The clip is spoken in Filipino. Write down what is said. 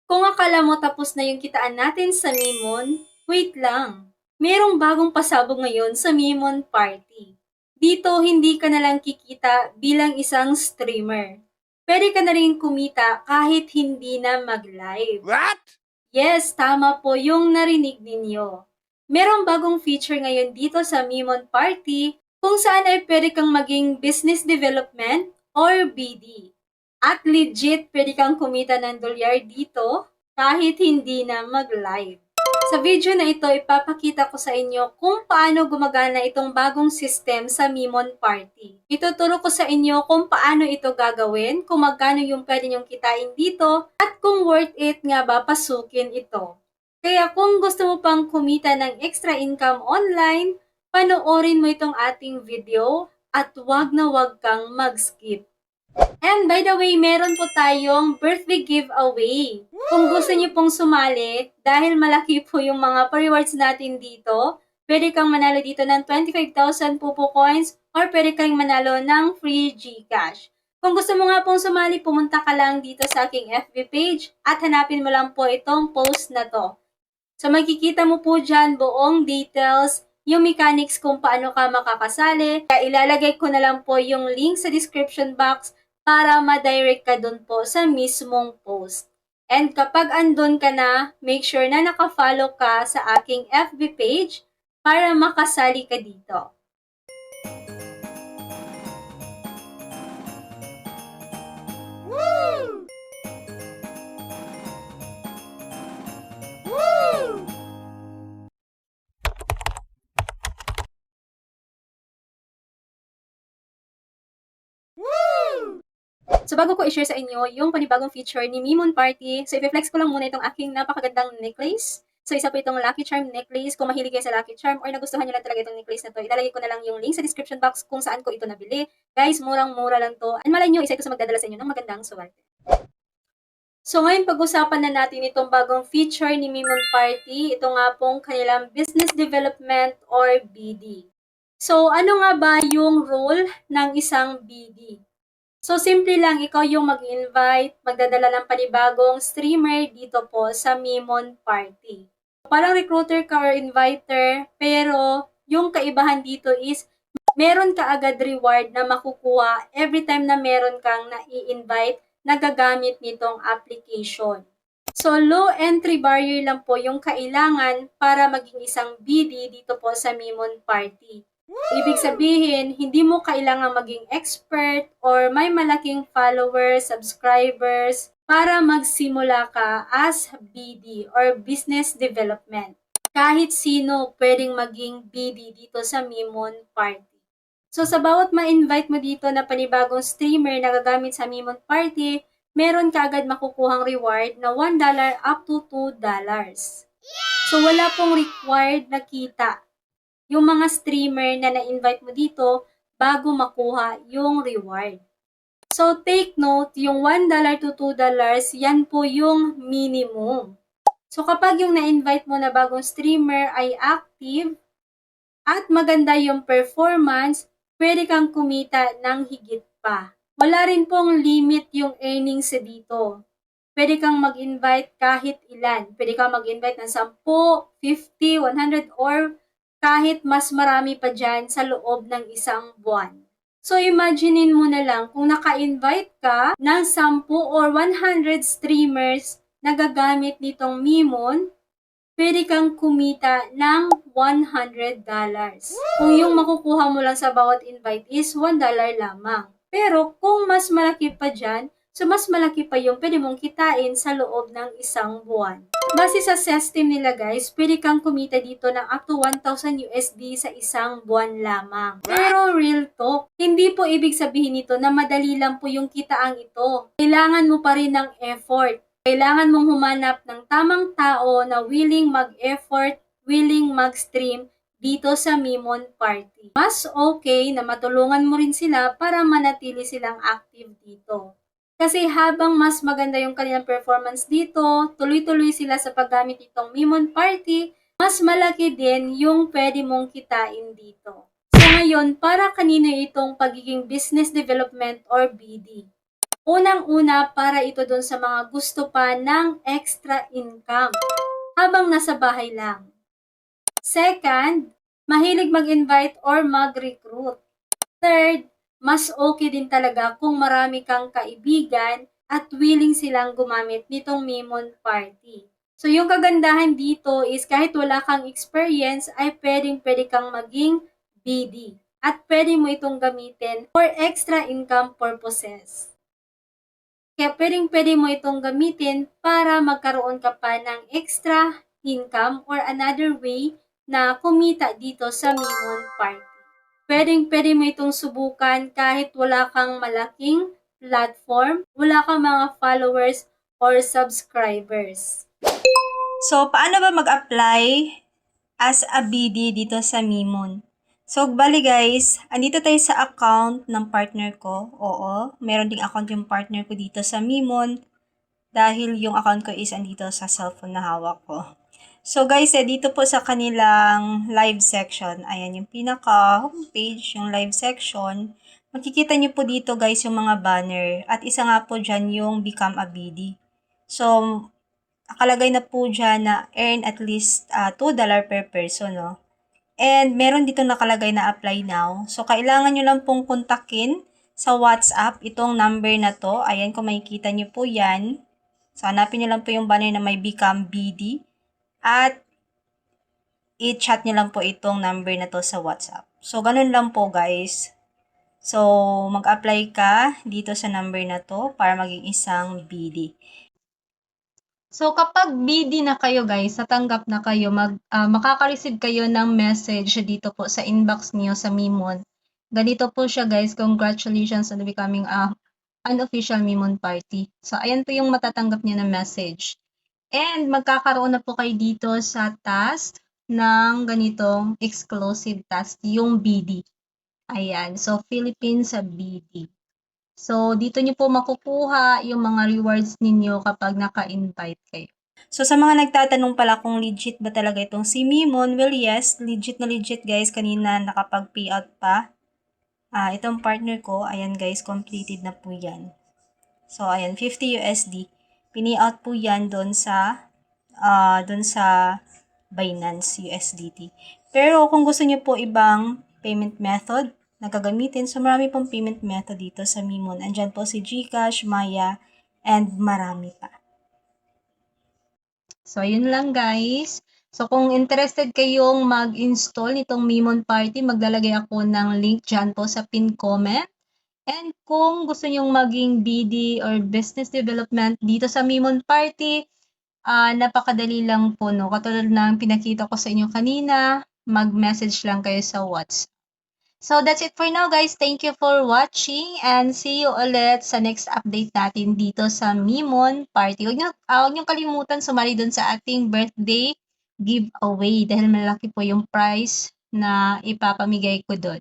Kung akala mo tapos na yung kitaan natin sa Mimon, wait lang. Merong bagong pasabog ngayon sa Mimon Party. Dito, hindi ka na lang kikita bilang isang streamer. Pwede ka na rin kumita kahit hindi na mag-live. What? Yes, tama po yung narinig ninyo. Merong bagong feature ngayon dito sa Mimon Party kung saan ay pwede kang maging business development or BD. At legit, pwede kang kumita ng dolyar dito kahit hindi na mag-live. Sa video na ito, ipapakita ko sa inyo kung paano gumagana itong bagong system sa Mimon Party. Ituturo ko sa inyo kung paano ito gagawin, kung magkano yung pwede nyong kitain dito, at kung worth it nga ba pasukin ito. Kaya kung gusto mo pang kumita ng extra income online, panoorin mo itong ating video at wag na wag kang mag-skip. And by the way, meron po tayong birthday giveaway. Kung gusto niyo pong sumali, dahil malaki po yung mga rewards natin dito, pwede kang manalo dito ng 25,000 Pupo Coins or pwede kang manalo ng free GCash. Kung gusto mo nga pong sumali, pumunta ka lang dito sa aking FB page at hanapin mo lang po itong post na to. So makikita mo po dyan buong details, yung mechanics kung paano ka makakasali. Kaya ilalagay ko na lang po yung link sa description box para ma-direct ka dun po sa mismong post. And kapag andun ka na, make sure na naka-follow ka sa aking FB page para makasali ka dito. Woo! Woo! Woo! So bago ko i-share sa inyo yung panibagong feature ni Mimon Party, so i-flex ko lang muna itong aking napakagandang necklace. So isa po itong Lucky Charm necklace. Kung mahilig kayo sa Lucky Charm or nagustuhan nyo lang talaga itong necklace na to, ilalagay ko na lang yung link sa description box kung saan ko ito nabili. Guys, murang-mura lang to. And malay nyo, isa ito sa magdadala sa inyo ng magandang swerte. So ngayon pag-usapan na natin itong bagong feature ni Mimon Party. Ito nga pong kanilang Business Development or BD. So ano nga ba yung role ng isang BD? So, simple lang, ikaw yung mag-invite, magdadala ng panibagong streamer dito po sa Mimon Party. Parang recruiter ka or inviter, pero yung kaibahan dito is meron ka agad reward na makukuha every time na meron kang na-i-invite na gagamit nitong application. So, low entry barrier lang po yung kailangan para maging isang BD dito po sa Mimon Party. Ibig sabihin, hindi mo kailangan maging expert or may malaking followers, subscribers para magsimula ka as BD or Business Development. Kahit sino pwedeng maging BD dito sa Mimon Party. So sa bawat ma-invite mo dito na panibagong streamer na gagamit sa Mimon Party, meron ka agad makukuhang reward na $1 up to $2. So wala pong required na kita yung mga streamer na na-invite mo dito bago makuha yung reward. So, take note, yung $1 to $2, yan po yung minimum. So, kapag yung na-invite mo na bagong streamer ay active at maganda yung performance, pwede kang kumita ng higit pa. Wala rin pong limit yung earnings dito. Pwede kang mag-invite kahit ilan. Pwede kang mag-invite ng 10, 50, 100, or kahit mas marami pa dyan sa loob ng isang buwan. So, imaginein mo na lang kung naka-invite ka ng 10 or 100 streamers na gagamit nitong Mimon, pwede kang kumita ng $100. Kung yung makukuha mo lang sa bawat invite is $1 lamang. Pero kung mas malaki pa dyan, so mas malaki pa yung pwede mong kitain sa loob ng isang buwan. Base sa system nila guys, pwede kang kumita dito ng up to 1,000 USD sa isang buwan lamang. Pero real talk, hindi po ibig sabihin nito na madali lang po yung kitaang ito. Kailangan mo pa rin ng effort. Kailangan mong humanap ng tamang tao na willing mag-effort, willing mag-stream dito sa Mimon Party. Mas okay na matulungan mo rin sila para manatili silang active dito. Kasi habang mas maganda yung kanilang performance dito, tuloy-tuloy sila sa paggamit itong Mimon Party, mas malaki din yung pwede mong kitain dito. So ngayon, para kanino itong pagiging business development or BD? Unang-una, para ito dun sa mga gusto pa ng extra income habang nasa bahay lang. Second, mahilig mag-invite or mag-recruit. Third, mas okay din talaga kung marami kang kaibigan at willing silang gumamit nitong Mimon Party. So yung kagandahan dito is kahit wala kang experience ay pwedeng-pwede kang maging BD at pwede mo itong gamitin for extra income purposes. Kaya pwedeng-pwede mo itong gamitin para magkaroon ka pa ng extra income or another way na kumita dito sa Mimon Party. Pwedeng-pwede mo itong subukan kahit wala kang malaking platform, wala kang mga followers or subscribers. So, paano ba mag-apply as a BD dito sa Mimon? So, bali guys, andito tayo sa account ng partner ko. Oo, meron ding account yung partner ko dito sa Mimon dahil yung account ko is andito sa cellphone na hawak ko. So guys, dito po sa kanilang live section, ayan yung pinaka homepage, yung live section. Makikita nyo po dito guys yung mga banner at isa nga po dyan yung Become a BD. So, nakalagay na po dyan na earn at least $2 per person, no? And meron dito nakalagay na apply now. So, kailangan nyo lang pong kontakin sa WhatsApp itong number na to. Ayan, kung makikita nyo po yan. So, hanapin nyo lang po yung banner na may Become BD. At i-chat nyo lang po itong number na to sa WhatsApp. So, ganun lang po guys. So, mag-apply ka dito sa number na to para maging isang BD. So, kapag BD na kayo guys, natanggap na kayo, makaka-receive kayo ng message dito po sa inbox niyo sa Mimon. Ganito po siya guys, congratulations on becoming an official Mimon party. So, ayan po yung matatanggap niyo na message. And magkakaroon na po kayo dito sa task ng ganitong exclusive task, yung BD. Ayan, so Philippines sa BD. So, dito nyo po makukuha yung mga rewards ninyo kapag naka-invite kayo. So, sa mga nagtatanong pala kung legit ba talaga itong si Mimon, well, yes, legit na legit guys. Kanina nakapag-payout pa. Itong partner ko, ayan guys, completed na po yan. So, ayan, 50 USD. Pini-out po yan doon sa Binance USDT. Pero kung gusto niyo po ibang payment method na gagamitin, so marami pong payment method dito sa Mimon. Andyan po si GCash, Maya, and marami pa. So, yun lang guys. So, kung interested kayong mag-install nitong Mimon Party, maglalagay ako ng link dyan po sa pin comment. And kung gusto nyong maging BD or business development dito sa Mimon Party, napakadali lang po, no? Katulad ng pinakita ko sa inyo kanina, mag-message lang kayo sa WhatsApp. So, that's it for now, guys. Thank you for watching and see you ulit sa next update natin dito sa Mimon Party. Huwag nyo kalimutan sumali dun sa ating birthday giveaway dahil malaki po yung prize na ipapamigay ko dun.